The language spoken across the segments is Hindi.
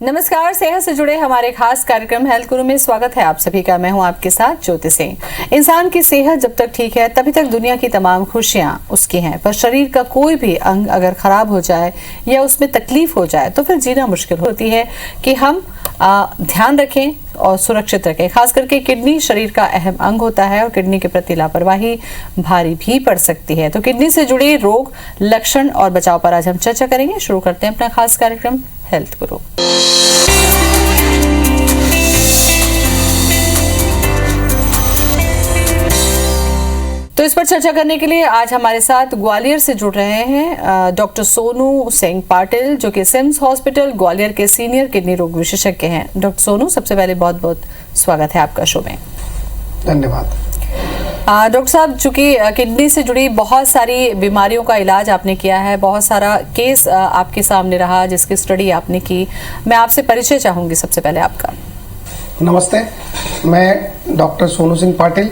नमस्कार, सेहत से जुड़े हमारे खास कार्यक्रम हेल्थ गुरु में स्वागत है आप सभी का। मैं हूं आपके साथ ज्योति सिंह। इंसान की सेहत जब तक ठीक है तभी तक दुनिया की तमाम खुशियां उसकी हैं, पर शरीर का कोई भी अंग अगर खराब हो जाए या उसमें तकलीफ हो जाए तो फिर जीना मुश्किल होती है कि हम ध्यान रखें और सुरक्षित रखें। खास करके किडनी शरीर का अहम अंग होता है और किडनी के प्रति लापरवाही भारी भी पड़ सकती है। तो किडनी से जुड़े रोग, लक्षण और बचाव पर आज हम चर्चा करेंगे। शुरू करते हैं अपना खास कार्यक्रम हेल्थ गुरु। तो इस पर चर्चा करने के लिए आज हमारे साथ ग्वालियर से जुड़ रहे हैं डॉक्टर सोनू सिंह पाटिल, जो कि सिम्स हॉस्पिटल ग्वालियर के सीनियर किडनी रोग विशेषज्ञ हैं। डॉक्टर सोनू, सबसे पहले बहुत बहुत स्वागत है आपका शो में। धन्यवाद। डॉक्टर साहब, चूंकि किडनी से जुड़ी बहुत सारी बीमारियों का इलाज आपने किया है, बहुत सारा केस आपके सामने रहा जिसकी स्टडी आपने की, मैं आपसे परिचय चाहूंगी सबसे पहले आपका। नमस्ते, मैं doctor Sonu Singh Patil.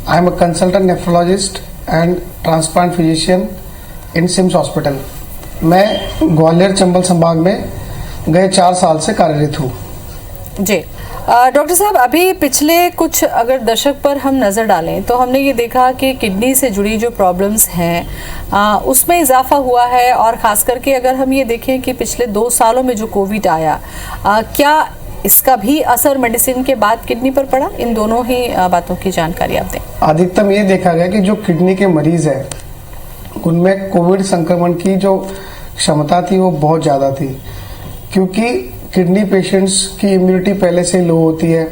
I am a consultant nephrologist and transplant physician in SIMS hospital. मैं ग्वालियर चंबल संभाग में गए 4 साल से कार्यरत हूँ। जी डॉक्टर साहब, अभी पिछले कुछ अगर दशक पर हम नज़र डालें तो हमने ये देखा कि किडनी से जुड़ी जो प्रॉब्लम्स हैं उसमें इजाफा हुआ है, और ख़ास करके अगर हम ये देखें कि पिछले 2 सालों में जो कोविड आया, क्या इसका भी असर मेडिसिन के बाद किडनी पर पड़ा? इन दोनों ही बातों की जानकारी आप दें। अधिकतम ये देखा गया कि जो किडनी के मरीज है उनमें कोविड संक्रमण की जो क्षमता थी वो बहुत ज़्यादा थी, क्योंकि किडनी पेशेंट्स की इम्यूनिटी पहले से लो होती है।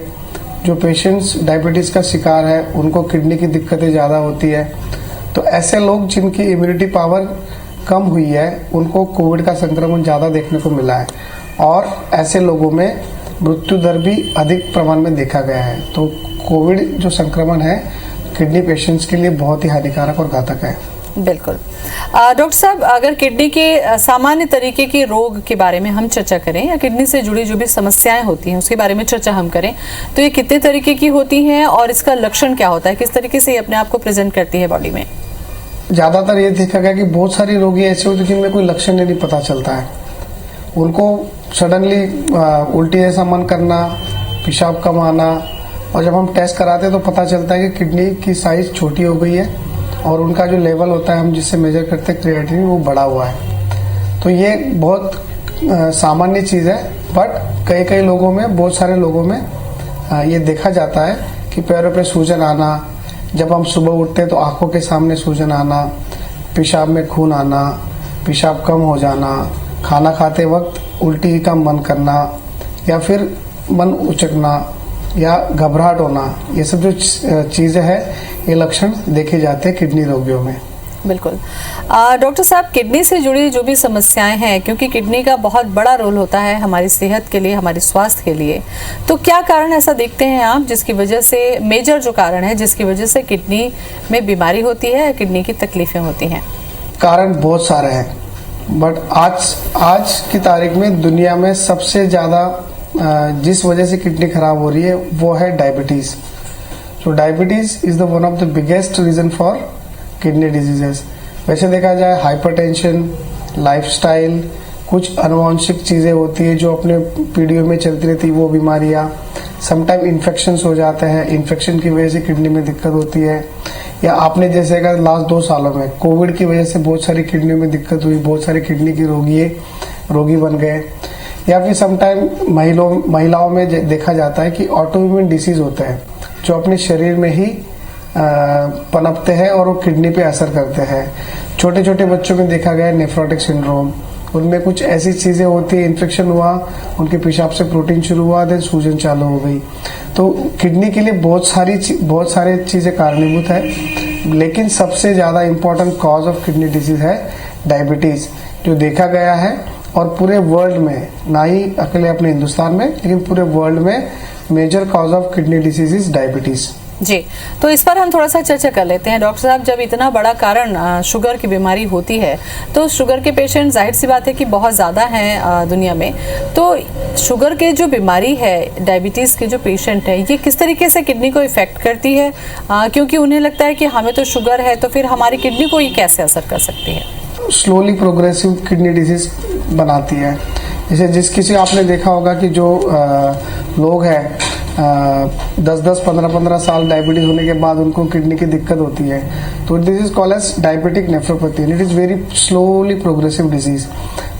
जो पेशेंट्स डायबिटीज का शिकार है उनको किडनी की दिक्कतें ज़्यादा होती है। तो ऐसे लोग जिनकी इम्यूनिटी पावर कम हुई है उनको कोविड का संक्रमण ज़्यादा देखने को मिला है, और ऐसे लोगों में मृत्यु दर भी अधिक प्रमाण में देखा गया है। तो कोविड जो संक्रमण है किडनी पेशेंट्स के लिए बहुत ही हानिकारक और घातक है। बिल्कुल। डॉक्टर साहब, अगर किडनी के सामान्य तरीके के रोग के बारे में हम चर्चा करें या किडनी से जुड़ी जो भी समस्याएं होती हैं उसके बारे में चर्चा हम करें, तो ये कितने तरीके की होती हैं और इसका लक्षण क्या होता है, किस तरीके से ये अपने आप को प्रेजेंट करती है बॉडी में? ज़्यादातर ये देखा गया कि बहुत सारी रोगी ऐसे होते हैं जिनमें कोई लक्षण नहीं पता चलता है। उनको सडनली उल्टी जैसा मन करना, पेशाब कम आना, और जब हम टेस्ट कराते हैं तो पता चलता है कि किडनी की साइज छोटी हो गई है और उनका जो लेवल होता है हम जिससे मेजर करते हैं क्रिएटिनिन, वो बढ़ा हुआ है। तो ये बहुत सामान्य चीज़ है, बट कई लोगों में, बहुत सारे लोगों में ये देखा जाता है कि पैरों पे सूजन आना, जब हम सुबह उठते हैं तो आंखों के सामने सूजन आना, पेशाब में खून आना, पेशाब कम हो जाना, खाना खाते वक्त उल्टी का मन करना, या फिर मन उचकना या घबराहट होना, ये सब जो चीज़ें हैं ये लक्षण देखे जाते हैं किडनी रोगियों में। बिल्कुल। डॉक्टर साहब, किडनी से जुड़ी जो भी समस्याएं हैं, क्योंकि किडनी का बहुत बड़ा रोल होता है हमारी सेहत के लिए, हमारे स्वास्थ्य के लिए, तो क्या कारण ऐसा देखते हैं आप जिसकी वजह से, मेजर जो कारण है जिसकी वजह से किडनी में बीमारी होती है, किडनी की तकलीफें होती हैं? कारण बहुत सारे हैं, बट आज की तारीख में दुनिया में सबसे ज़्यादा जिस वजह से किडनी खराब हो रही है वो है डायबिटीज़। तो diabetes is the one of the biggest reason for kidney diseases. वैसे देखा जाए हाइपरटेंशन, लाइफस्टाइल, कुछ अनुवांशिक चीज़ें होती है जो अपने पीढ़ियों में चलती रहती है, वो बीमारियाँ, समटाइम इन्फेक्शंस हो जाते हैं, इन्फेक्शन की वजह से किडनी में दिक्कत होती है, या आपने जैसे कहा लास्ट 2 सालों में कोविड की वजह से बहुत सारी किडनी में दिक्कत हुई, बहुत सारे किडनी की रोगी बन गए, या फिर समटाइम महिलाओं में देखा जाता है कि ऑटोइम्यून डिसीज होते हैं जो अपने शरीर में ही पनपते हैं और वो किडनी पे असर करते हैं। छोटे छोटे बच्चों में देखा गया नेफ्रोटिक सिंड्रोम, उनमें कुछ ऐसी चीज़ें होती है, इन्फेक्शन हुआ, उनके पेशाब से प्रोटीन शुरू हुआ, देन सूजन चालू हो गई। तो किडनी के लिए बहुत सारी चीज़ें कारणीभूत है, लेकिन सबसे ज़्यादा important cause of kidney disease है डायबिटीज़, जो देखा गया है। और पूरे वर्ल्ड में, ना ही अकेले अपने हिंदुस्तान में, लेकिन पूरे वर्ल्ड में major cause of kidney disease is diabetes. जी, तो इस पर हम थोड़ा सा चर्चा कर लेते हैं। डॉक्टर साहब, जब इतना बड़ा कारण शुगर की बीमारी होती है तो शुगर के पेशेंट जाहिर सी बात है कि बहुत ज़्यादा हैं दुनिया में, तो शुगर के जो बीमारी है, डायबिटीज़ के जो पेशेंट है, ये किस तरीके से किडनी को इफेक्ट करती है? क्योंकि उन्हें लगता है कि हमें तो शुगर है तो फिर हमारी किडनी को ये कैसे असर कर सकती है? स्लोली प्रोग्रेसिव किडनी डिजीज बनाती है। जैसे जिस किसी आपने देखा होगा कि जो लोग हैं 10-10, 15-15 साल डायबिटीज होने के बाद उनको किडनी की दिक्कत होती है, तो this is called as diabetic nephropathy. It is very slowly progressive disease.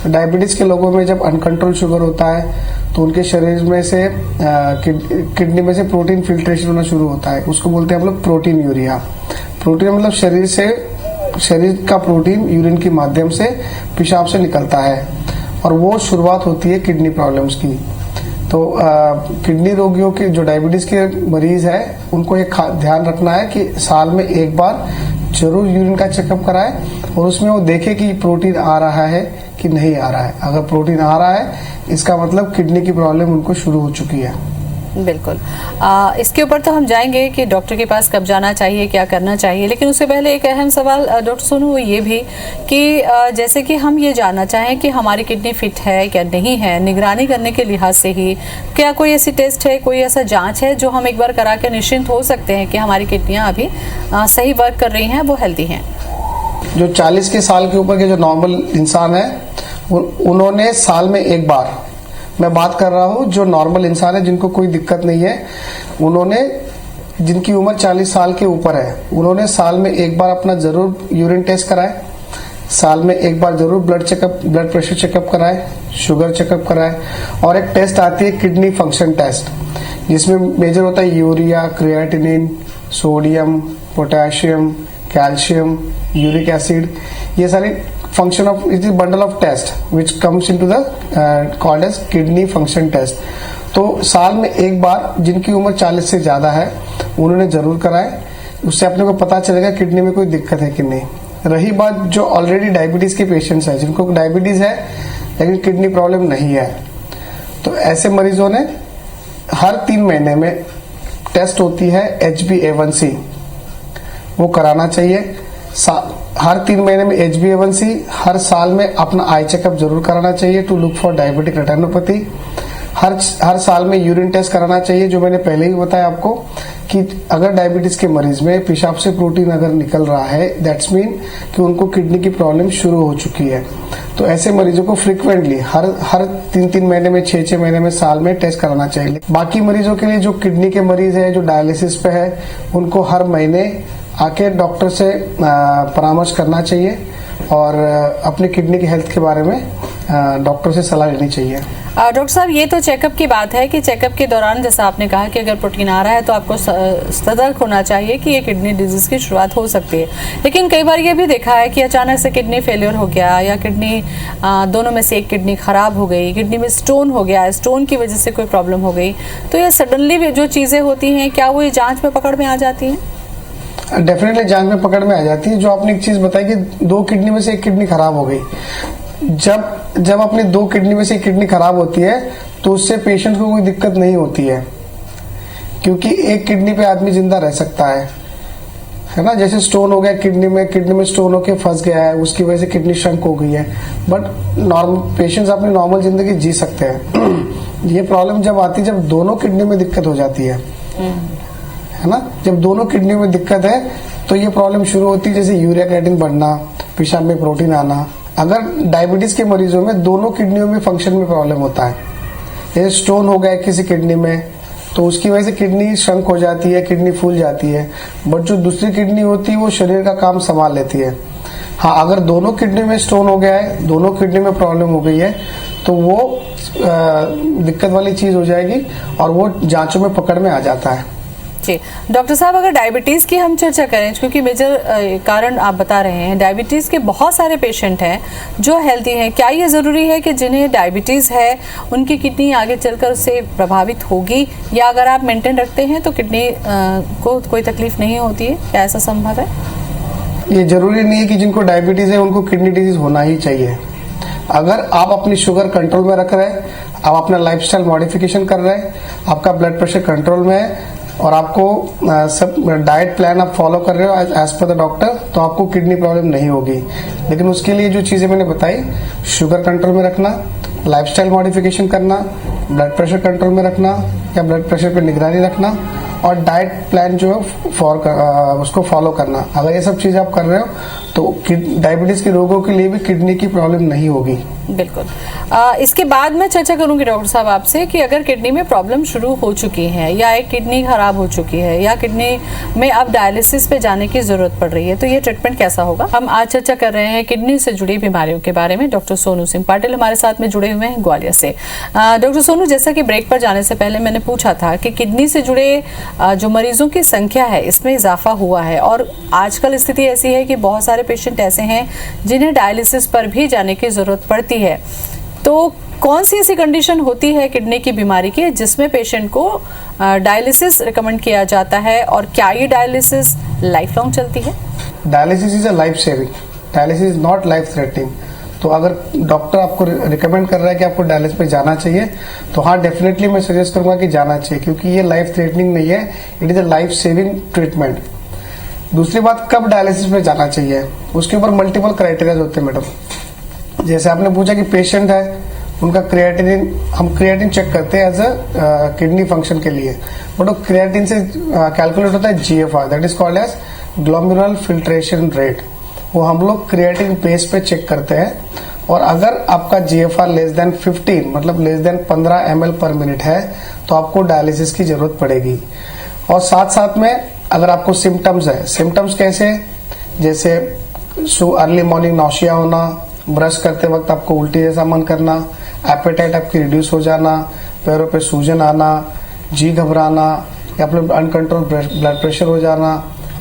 Diabetes के लोगों में जब अनकंट्रोल शुगर होता है तो उनके शरीर में से किडनी में से प्रोटीन फिल्ट्रेशन होना शुरू होता है। उसको बोलते हैं हम लोग प्रोटीन यूरिया। प्रोटीन मतलब शरीर का प्रोटीन यूरिन के माध्यम से पेशाब से निकलता है, और वो शुरुआत होती है किडनी प्रॉब्लम्स की। तो किडनी रोगियों के जो डायबिटीज के मरीज है उनको एक ध्यान रखना है कि साल में एक बार जरूर यूरिन का चेकअप कराएं, और उसमें वो देखे कि प्रोटीन आ रहा है कि नहीं आ रहा है। अगर प्रोटीन आ रहा है इसका मतलब किडनी की प्रॉब्लम उनको शुरू हो चुकी है। बिल्कुल। इसके ऊपर तो हम जाएंगे कि डॉक्टर के पास कब जाना चाहिए, क्या करना चाहिए, लेकिन उससे पहले एक अहम सवाल डॉक्टर सोनू वो ये भी कि जैसे कि हम ये जानना चाहें कि हमारी किडनी फिट है या नहीं है, निगरानी करने के लिहाज से ही क्या कोई ऐसी टेस्ट है, कोई ऐसा जांच है जो हम एक बार करा के निश्चिंत हो सकते हैं कि हमारी किडनियाँ अभी सही वर्क कर रही हैं, वो हेल्दी हैं? जो 40 के साल के ऊपर के जो नॉर्मल इंसान है उन्होंने साल में एक बार, मैं बात कर रहा हूँ जो नॉर्मल इंसान है जिनको कोई दिक्कत नहीं है, उन्होंने जिनकी उम्र 40 साल के ऊपर है उन्होंने साल में एक बार अपना जरूर यूरिन टेस्ट कराए, साल में एक बार जरूर ब्लड प्रेशर चेकअप कराए, शुगर चेकअप कराए, और एक टेस्ट आती है किडनी फंक्शन टेस्ट जिसमें मेजर होता है urea, creatinine, sodium, potassium, calcium, uric acid. ये सारी function of it is bundle of test which comes into the called as kidney function test। तो साल में एक बार जिनकी उम्र 40 से ज्यादा है उन्होंने जरूर कराए, उससे अपने को पता चलेगा किडनी में कोई दिक्कत है कि नहीं। रही बात जो ऑलरेडी डायबिटीज के पेशेंट्स हैं जिनको डायबिटीज है लेकिन किडनी प्रॉब्लम नहीं है, तो ऐसे मरीजों ने हर 3 महीने में टेस्ट होती है HbA1c, वो कराना चाहिए। हर 3 महीने में HbA1c, हर साल में अपना आई चेकअप जरूर कराना चाहिए to look for diabetic retinopathy. हर साल में यूरिन टेस्ट कराना चाहिए, जो मैंने पहले ही बताया आपको कि अगर डायबिटीज के मरीज में पेशाब से प्रोटीन अगर निकल रहा है दैट्स मीन कि उनको किडनी की प्रॉब्लम शुरू हो चुकी है। तो ऐसे मरीजों को फ्रिक्वेंटली हर 3-3 महीने में, 6-6 महीने में, साल में टेस्ट कराना चाहिए। बाकी मरीजों के लिए जो किडनी के मरीज है जो डायलिसिस पे है उनको हर महीने आके डॉक्टर से परामर्श करना चाहिए और अपनी किडनी की हेल्थ के बारे में डॉक्टर से सलाह लेनी चाहिए। डॉक्टर साहब ये तो चेकअप की बात है कि चेकअप के दौरान जैसा आपने कहा कि अगर प्रोटीन आ रहा है तो आपको सतर्क होना चाहिए कि ये किडनी डिजीज की शुरुआत हो सकती है। लेकिन कई बार ये भी देखा है कि अचानक से किडनी फेलियर हो गया या किडनी दोनों में से एक किडनी खराब हो गई, किडनी में स्टोन हो गया, स्टोन की वजह से कोई प्रॉब्लम हो गई, तो ये सडनली जो चीज़ें होती हैं क्या वो ये जाँच में पकड़ में आ जाती हैं? डेफिनेटली जांच में पकड़ में आ जाती है। जो आपने एक चीज बताई कि 2 किडनी में से एक किडनी खराब हो गई, जब अपनी 2 किडनी में से एक किडनी खराब होती है तो उससे पेशेंट को कोई दिक्कत नहीं होती है, क्योंकि एक किडनी पे आदमी जिंदा रह सकता है ना। जैसे स्टोन हो गया किडनी में स्टोन होके फंस गया है, उसकी वजह से किडनी श्रंक हो गई है, बट नॉर्मल पेशेंट्स अपनी नॉर्मल जिंदगी जी सकते हैं। ये प्रॉब्लम जब आती है जब दोनों किडनी में दिक्कत हो जाती है ना। जब दोनों किडनी में दिक्कत है तो ये प्रॉब्लम शुरू होती है, जैसे यूरिया क्रिएटिनिन बढ़ना, पेशाब में प्रोटीन आना। अगर डायबिटीज के मरीजों में दोनों किडनियों में फंक्शन में प्रॉब्लम होता है, जैसे स्टोन हो गया किसी किडनी में तो उसकी वजह से किडनी श्रंक हो जाती है, किडनी फूल जाती है, बट जो दूसरी किडनी होती है वो शरीर का काम संभाल लेती है। हाँ, अगर दोनों किडनी में स्टोन हो गया है, दोनों किडनी में प्रॉब्लम हो गई है तो वो दिक्कत वाली चीज हो जाएगी और वो जांचों में पकड़ में आ जाता है। जी डॉक्टर साहब, अगर डायबिटीज़ की हम चर्चा करें, क्योंकि मेजर कारण आप बता रहे हैं, डायबिटीज़ के बहुत सारे पेशेंट हैं जो हेल्दी हैं, क्या ये ज़रूरी है कि जिन्हें डायबिटीज़ है उनकी किडनी आगे चलकर उससे प्रभावित होगी, या अगर आप मेंटेन रखते हैं तो किडनी को कोई तकलीफ नहीं होती है? क्या ऐसा संभव है? ये जरूरी नहीं है कि जिनको डायबिटीज़ है उनको किडनी डिजीज होना ही चाहिए। अगर आप अपनी शुगर कंट्रोल में रख रहे हैं, आप अपना लाइफस्टाइल मॉडिफिकेशन कर रहे हैं, आपका ब्लड प्रेशर कंट्रोल में है और आपको सब डाइट प्लान आप फॉलो कर रहे हो एज पर द डॉक्टर, तो आपको किडनी प्रॉब्लम नहीं होगी। लेकिन उसके लिए जो चीज़ें मैंने बताई, शुगर कंट्रोल में रखना, लाइफस्टाइल मॉडिफिकेशन करना, ब्लड प्रेशर कंट्रोल में रखना या ब्लड प्रेशर पर निगरानी रखना और डाइट प्लान जो है उसको फॉलो करना, अगर ये सब चीज़ आप कर रहे हो तो डायबिटीज़ के रोगों के लिए भी किडनी की प्रॉब्लम नहीं होगी। बिल्कुल। इसके बाद मैं चर्चा करूंगी डॉक्टर साहब आपसे कि अगर किडनी में प्रॉब्लम शुरू हो चुकी है या एक किडनी खराब हो चुकी है या किडनी में अब डायलिसिस पे जाने की जरूरत पड़ रही है तो ये ट्रीटमेंट कैसा होगा। हम आज चर्चा कर रहे हैं किडनी से जुड़ी बीमारियों के बारे में। डॉक्टर सोनू सिंह पाटिल हमारे साथ में जुड़े हुए हैं ग्वालियर से। डॉक्टर सोनू, जैसा कि ब्रेक पर जाने से पहले मैंने पूछा था कि किडनी से जुड़े जो मरीजों की संख्या है इसमें इजाफा हुआ है और आजकल स्थिति ऐसी है कि बहुत सारे पेशेंट ऐसे हैं जिन्हें डायलिसिस पर भी जाने की जरूरत पड़ती है। तो कौन सी ऐसी कंडीशन होती है किडनी की बीमारी की जिसमें पेशेंट को डायलिसिस रिकमेंड किया जाता है और क्या ये डायलिसिस लाइफ लॉन्ग चलती है? Dialysis is a life saving, dialysis is not life threatening. तो अगर डॉक्टर आपको रिकमेंड कर रहा है कि आपको डायलिसिस पे जाना चाहिए तो हाँ, डेफिनेटली मैं सजेस्ट करूंगा कि जाना चाहिए, क्योंकि ये लाइफ थ्रेटनिंग नहीं है, it is a life saving treatment. दूसरी बात, कब डायलिसिस पे जाना चाहिए, उसके ऊपर मल्टीपल क्राइटेरिया होते हैं मैडम। जैसे आपने पूछा कि पेशेंट है, उनका क्रिएटिनिन, हम क्रिएटिन चेक करते हैं एज अ किडनी फंक्शन के लिए, बट वो क्रिएटिन से कैलकुलेट होता है GFR, that is called as glomerular filtration rate. वो हम लोग क्रिएटिन बेस पे चेक करते हैं और अगर आपका GFR लेस देन 15 मतलब लेस देन 15 ml पर मिनट है तो आपको डायलिसिस की जरूरत पड़ेगी। और साथ साथ में अगर आपको सिम्टम्स है, सिम्टम्स कैसे, जैसे अर्ली मॉर्निंग नौशिया होना, ब्रश करते वक्त आपको उल्टी जैसा मन करना, एपेटाइट आपकी रिड्यूस हो जाना, पैरों पे सूजन आना, जी घबराना या फिर अनकंट्रोल ब्लड प्रेशर हो जाना,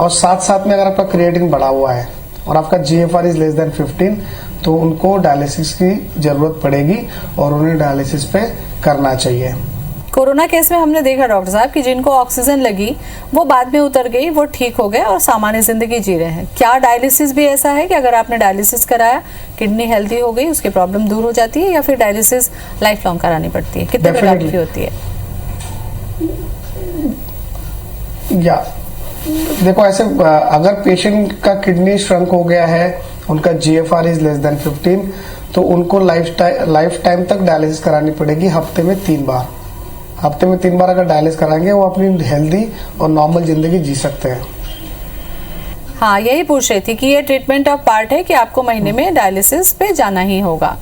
और साथ साथ में अगर आपका क्रिएटिन बढ़ा हुआ है और आपका GFR इज लेस देन 15 तो उनको डायलिसिस की जरूरत पड़ेगी और उन्हें डायलिसिस पे करना चाहिए। कोरोना केस में हमने देखा डॉक्टर साहब कि जिनको ऑक्सीजन लगी वो बाद में उतर गई, वो ठीक हो गए और सामान्य जिंदगी जी रहे हैं। क्या डायलिसिस भी ऐसा है कि अगर आपने डायलिसिस कराया, किडनी हेल्दी हो गई, उसकी प्रॉब्लम दूर हो जाती है, या फिर डायलिसिस लाइफ लॉन्ग करानी पड़ती है? कितने प्रकार की होती है? या देखो, ऐसे अगर पेशेंट का किडनी श्रंक हो गया है, उनका GFR इज लेस देन 15 तो उनको लाइफ टाइम तक डायलिसिस करानी पड़ेगी, हफ्ते में 3 बार। हफ्ते में 3 बार अगर डायलिसिस कराएंगे वो अपनी हेल्दी और नॉर्मल जिंदगी जी सकते हैं। हाँ, यही पूछ रही थी कि ये ट्रीटमेंट ऑफ पार्ट है कि आपको महीने में डायलिसिस पे जाना ही होगा।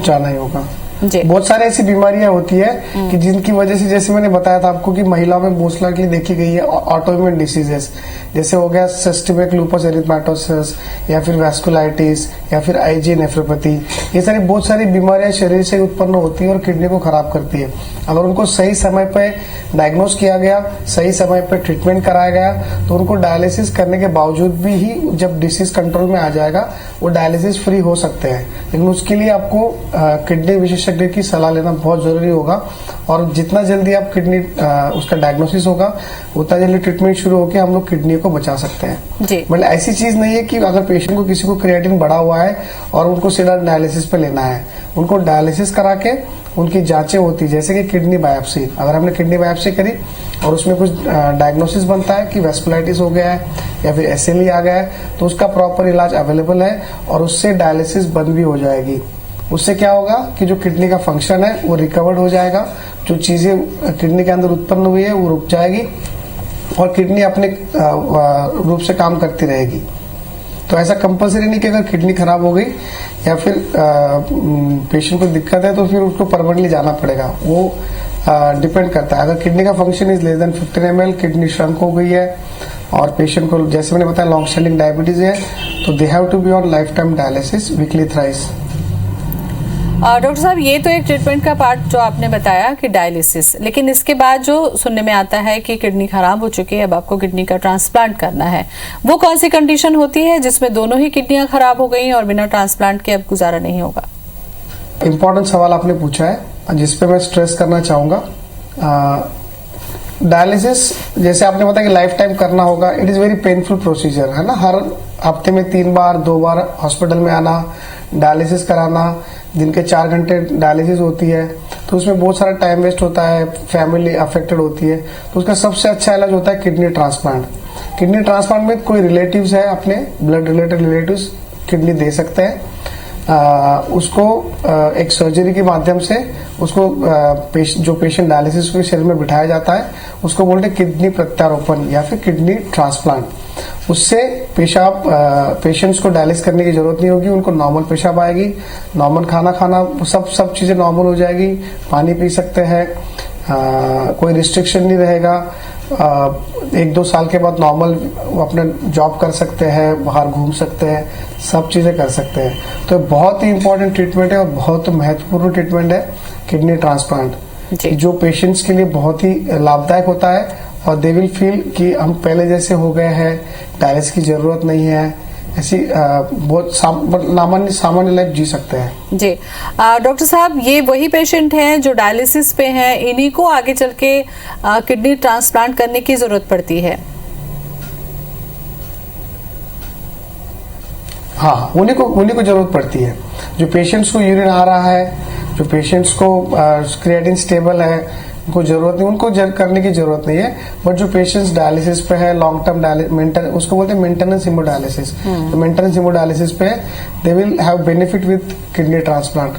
जाना ही होगा। जी। बहुत सारी ऐसी बीमारियां होती है कि जिनकी वजह से, जैसे मैंने बताया था आपको कि महिलाओं में मोस्ट लाइकली देखी गई है ऑटोइम्यून डिसीजेस, जैसे हो गया सिस्टेमिक लूपस एरिथमेटोसिस या फिर वैस्कुलाइटिस या फिर IgA नेफ्रोपैथी। ये सारी बहुत सारी बीमारियां शरीर से उत्पन्न होती है और किडनी को खराब करती है। अगर उनको सही समय पे डायग्नोज किया गया, सही समय पे ट्रीटमेंट कराया गया तो उनको डायलिसिस करने के बावजूद भी ही जब डिसीज कंट्रोल में आ जाएगा वो डायलिसिस फ्री हो सकते हैं। लेकिन उसके लिए आपको किडनी विशेषज्ञ की सलाह लेना बहुत जरूरी होगा और जितना जल्दी आप किडनी उसका डायग्नोसिस होगा उतना जल्दी ट्रीटमेंट शुरू होकर हम लोग किडनी को बचा सकते हैं। जी। मतलब ऐसी चीज नहीं है कि अगर पेशेंट को किसी को क्रिएटिन बढ़ा हुआ है और उनको सीधा डायलिसिस पे लेना है, उनको डायलिसिस करा के उनकी जांचें होती, जैसे कि किडनी बायोप्सी। अगर हमने किडनी बायोप्सी करी और उसमें कुछ डायग्नोसिस बनता है कि वेस्कुलाइटिस हो गया है या फिर SLE आ गया है तो उसका प्रॉपर इलाज अवेलेबल है और उससे डायलिसिस बंद भी हो जाएगी। उससे क्या होगा कि जो किडनी का फंक्शन है वो रिकवर्ड हो जाएगा, जो चीजें किडनी के अंदर उत्पन्न हुई है वो रुक जाएगी और किडनी अपने रूप से काम करती रहेगी। तो ऐसा कंपलसरी नहीं कि अगर किडनी खराब हो गई या फिर पेशेंट को दिक्कत है तो फिर उसको परमानेंटली जाना पड़ेगा। वो डिपेंड करता है। अगर किडनी का function is less than 15 ml, kidney shrunk हो गई है और पेशेंट को, जैसे मैंने बताया, लॉन्ग स्टैंडिंग डायबिटीज है तो they have to be on life time dialysis weekly thrice. Doctor साहब, ये तो एक ट्रीटमेंट का पार्ट जो आपने बताया कि डायलिसिस, लेकिन इसके बाद जो सुनने में आता है कि किडनी खराब हो चुकी है, अब आपको किडनी का ट्रांसप्लांट करना है, वो कौन सी कंडीशन होती है जिसमें दोनों ही किडनियां खराब हो गई और बिना ट्रांसप्लांट के अब गुजारा नहीं होगा? इम्पोर्टेंट सवाल आपने पूछा है जिसपे मैं स्ट्रेस करना चाहूंगा। डायलिसिस, जैसे आपने बताया कि लाइफ टाइम करना होगा, it is very painful procedure है ना। हर हफ्ते में 3 बार 2 बार हॉस्पिटल में आना, डायलिसिस कराना, दिन के 4 घंटे डायलिसिस होती है तो उसमें बहुत सारा टाइम वेस्ट होता है, फैमिली अफेक्टेड होती है। तो उसका सबसे अच्छा इलाज होता है किडनी ट्रांसप्लांट। किडनी ट्रांसप्लांट में कोई रिलेटिव्स है, अपने ब्लड रिलेटेड रिलेटिव्स किडनी दे सकते हैं। उसको एक सर्जरी के माध्यम से उसको जो पेशेंट डायलिसिस के शरीर में बिठाया जाता है उसको बोलते हैं किडनी प्रत्यारोपण या फिर किडनी ट्रांसप्लांट। उससे पेशाब पेशेंट्स को डायलिस करने की जरूरत नहीं होगी, उनको नॉर्मल पेशाब आएगी, नॉर्मल खाना खाना, सब चीजें नॉर्मल हो जाएगी, पानी पी सकते हैं, कोई रिस्ट्रिक्शन नहीं रहेगा। 1-2 साल के बाद नॉर्मल अपने जॉब कर सकते हैं, बाहर घूम सकते हैं, सब चीजें कर सकते हैं। तो बहुत ही इंपॉर्टेंट ट्रीटमेंट है और बहुत महत्वपूर्ण ट्रीटमेंट है किडनी ट्रांसप्लांट, जो पेशेंट्स के लिए बहुत ही लाभदायक होता है और दे विल फील कि हम पहले जैसे हो गए हैं, डायलिसिस की जरूरत नहीं है, ऐसी बहुत सामान्य लाइफ जी सकते हैं। जी डॉक्टर साहब, ये वही पेशेंट हैं जो डायलिसिस पे हैं, इन्हीं को आगे चल के किडनी ट्रांसप्लांट करने की जरूरत पड़ती है? हाँ, उन्हीं को जरूरत पड़ती है। जो पेशेंट्स को यूरिन आ रहा है, जो पेशेंट्स को क्रिएटिन स्टेबल है, उनको जरूरत नहीं, उनको करने की जरूरत नहीं है। बट जो पेशेंट्स डायलिसिस पे है, लॉन्ग टर्म उसको बोलते हैं मेंटेनेंस हीमोडायलिसिस, तो मेंटेनेंस हीमोडायलिसिस पे they will have benefit with kidney transplant.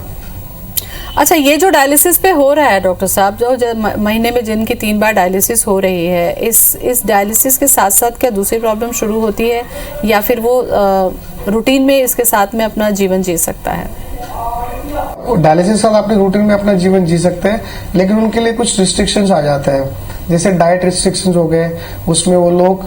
अच्छा, ये जो डायलिसिस पे हो रहा है डॉक्टर साहब, जो महीने में जिनकी 3 बार डायलिसिस हो रही है, इस डायलिसिस के साथ साथ क्या दूसरी प्रॉब्लम शुरू होती है या फिर वो रूटीन में इसके साथ में अपना जीवन जी सकता है? डायलिसिस के साथ अपने रूटीन में अपना जीवन जी सकते हैं, लेकिन उनके लिए कुछ रिस्ट्रिक्शंस आ जाते हैं, जैसे डाइट रिस्ट्रिक्शंस हो गए, उसमें वो लोग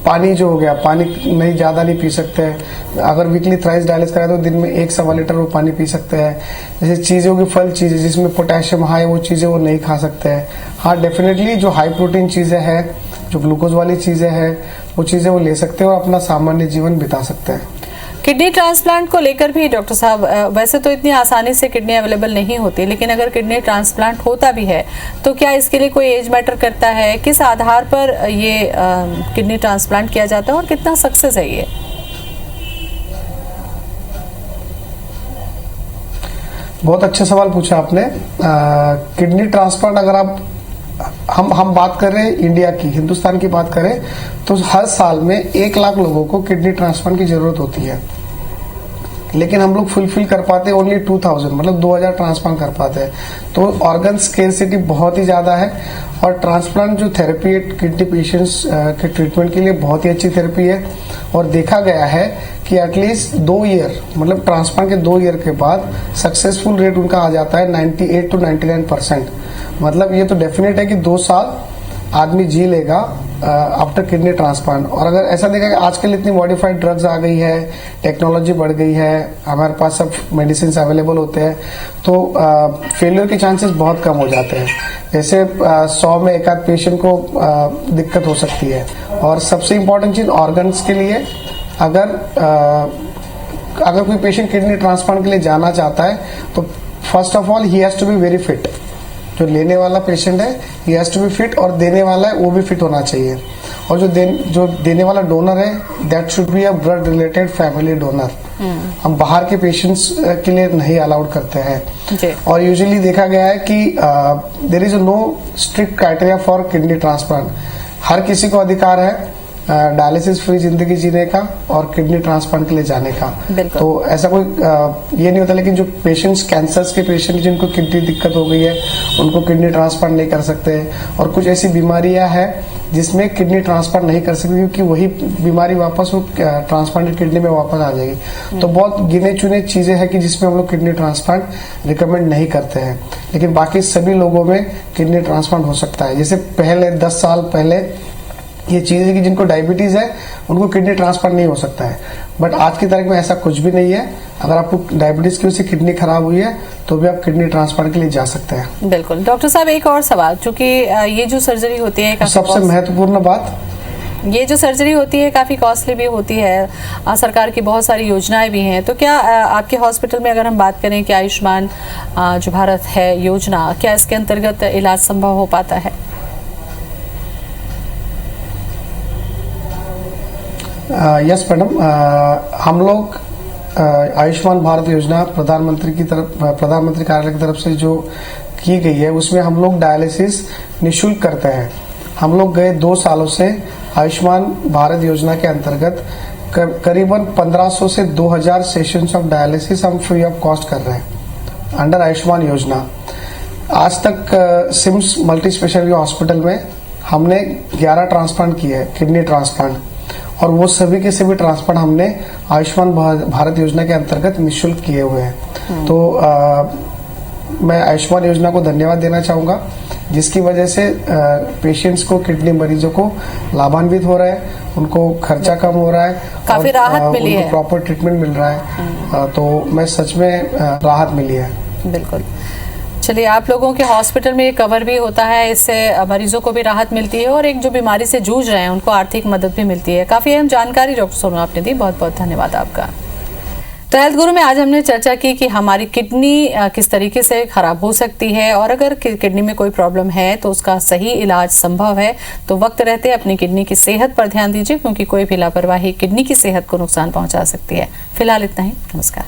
पानी जो हो गया, पानी नहीं ज्यादा नहीं पी सकते हैं। अगर वीकली थ्राइस डायलिसिस कराए तो दिन में 1-1.25 लीटर वो पानी पी सकते हैं। जैसे चीजें होगी, फल चीजें जिसमें पोटेशियम हाई, वो चीजें वो नहीं खा सकते हैं। हाँ, डेफिनेटली जो हाई प्रोटीन चीजें हैं, जो ग्लूकोज वाली चीजें हैं, वो चीजें वो ले सकते हैं और अपना सामान्य जीवन बिता सकते हैं। किडनी ट्रांसप्लांट को लेकर भी डॉक्टर साहब, वैसे तो इतनी आसानी से किडनी अवेलेबल नहीं होती, लेकिन अगर किडनी ट्रांसप्लांट होता भी है तो क्या इसके लिए कोई एज मैटर करता है? किस आधार पर ये किडनी ट्रांसप्लांट किया जाता है और कितना सक्सेस है ये? बहुत अच्छा सवाल पूछा आपने। किडनी ट्रांसप्लांट अगर हम बात कर रहे हैं इंडिया की, हिंदुस्तान की बात करें तो हर साल में 1 लाख लोगों को किडनी ट्रांसप्लांट की जरूरत होती है, लेकिन हम लोग फुलफिल कर पाते ओनली 2000, मतलब 2000 ट्रांसप्लांट कर पाते हैं। तो ऑर्गन स्केर्सिटी बहुत ही ज्यादा है और ट्रांसप्लांट जो थेरेपी है किडनी पेशेंट्स के ट्रीटमेंट के लिए बहुत ही अच्छी थेरेपी है। और देखा गया है कि एटलीस्ट 2 ईयर, मतलब ट्रांसप्लांट के 2 ईयर के बाद सक्सेसफुल रेट उनका आ जाता है 98 to 99%। मतलब ये तो डेफिनेट है कि 2 साल आदमी जी लेगा आफ्टर किडनी ट्रांसप्लांट। और अगर ऐसा देखा कि आजकल इतनी मॉडिफाइड ड्रग्स आ गई है, टेक्नोलॉजी बढ़ गई है, हमारे पास सब मेडिसिन अवेलेबल होते हैं, तो फेलियर के चांसेस बहुत कम हो जाते हैं। जैसे 100 में 1 आध पेशेंट को दिक्कत हो सकती है। और सबसे इम्पोर्टेंट चीज ऑर्गन्स के लिए, अगर कोई पेशेंट किडनी ट्रांसप्लांट के लिए जाना चाहता है तो first of all he has to be very fit. जो लेने वाला पेशेंट है he has to be fit, और देने वाला है वो भी फिट होना चाहिए। और जो देने वाला डोनर है that should be a blood related family donor. हम बाहर के पेशेंट्स के लिए नहीं अलाउड करते हैं। और यूजुअली देखा गया है कि there is no strict criteria for kidney transplant. हर किसी को अधिकार है डायलिसिस फ्री जिंदगी जीने का और किडनी ट्रांसप्लांट के लिए जाने का। तो ऐसा कोई ये नहीं होता। लेकिन जो पेशेंट्स, कैंसर्स के पेशेंट जिनको किडनी दिक्कत हो गई है, उनको किडनी ट्रांसप्लांट नहीं कर सकते। और कुछ ऐसी बीमारियां हैं जिसमें किडनी ट्रांसप्लांट नहीं कर सकते क्योंकि वही बीमारी वापस वो ट्रांसप्लांटेड किडनी में वापस आ जाएगी। तो बहुत गिने चुने चीजें हैं कि जिसमें हम लोग किडनी ट्रांसप्लांट रिकमेंड नहीं करते हैं, लेकिन बाकी सभी लोगों में किडनी ट्रांसप्लांट हो सकता है। जैसे पहले 10 साल पहले ये चीज है कि जिनको डायबिटीज है उनको किडनी ट्रांसप्लांट नहीं हो सकता है, बट आज की तारीख में ऐसा कुछ भी नहीं है। अगर आपको डायबिटीज की वजह से किडनी खराब हुई है तो भी आप किडनी ट्रांसप्लांट के लिए जा सकते हैं। बिल्कुल। डॉक्टर साहब, एक और सवाल, चूंकि ये जो सर्जरी होती है, सबसे महत्वपूर्ण बात, ये जो सर्जरी होती है काफी कॉस्टली भी होती है, सरकार की बहुत सारी योजनाएं भी हैं, तो क्या आपके हॉस्पिटल में अगर हम बात करें कि आयुष्मान जो भारत है योजना, क्या इसके अंतर्गत इलाज संभव हो पाता है? यस मैडम, हम लोग आयुष्मान भारत योजना प्रधानमंत्री कार्यालय की तरफ से जो की गई है उसमें हम लोग डायलिसिस निःशुल्क करते हैं। हम लोग गए 2 सालों से आयुष्मान भारत योजना के अंतर्गत करीबन 1500 से 2000 सेशंस ऑफ डायलिसिस हम फ्री ऑफ कॉस्ट कर रहे हैं अंडर आयुष्मान योजना। आज तक सिम्स मल्टी स्पेशलिटी हॉस्पिटल में हमने 11 ट्रांसप्लांट किए हैं, किडनी ट्रांसप्लांट। और वो सभी के सभी ट्रांसप्लांट हमने आयुष्मान भारत योजना के अंतर्गत निःशुल्क किए हुए हैं। तो मैं आयुष्मान योजना को धन्यवाद देना चाहूँगा, जिसकी वजह से पेशेंट्स को, किडनी मरीजों को लाभान्वित हो रहा है, उनको खर्चा कम हो रहा है, काफी राहत मिली है, प्रॉपर ट्रीटमेंट मिल रहा है। तो मैं सच में राहत मिली है। बिल्कुल। चलिए, आप लोगों के हॉस्पिटल में ये कवर भी होता है, इससे मरीजों को भी राहत मिलती है और एक जो बीमारी से जूझ रहे हैं उनको आर्थिक मदद भी मिलती है। काफी अहम जानकारी डॉक्टर सोनू आपने दी, बहुत बहुत धन्यवाद आपका। तो हेल्थ गुरु में आज हमने चर्चा की कि हमारी किडनी किस तरीके से खराब हो सकती है और अगर किडनी में कोई प्रॉब्लम है तो उसका सही इलाज संभव है। तो वक्त रहते अपनी किडनी की सेहत पर ध्यान दीजिए, क्योंकि कोई भी लापरवाही किडनी की सेहत को नुकसान पहुंचा सकती है। फिलहाल इतना ही, नमस्कार।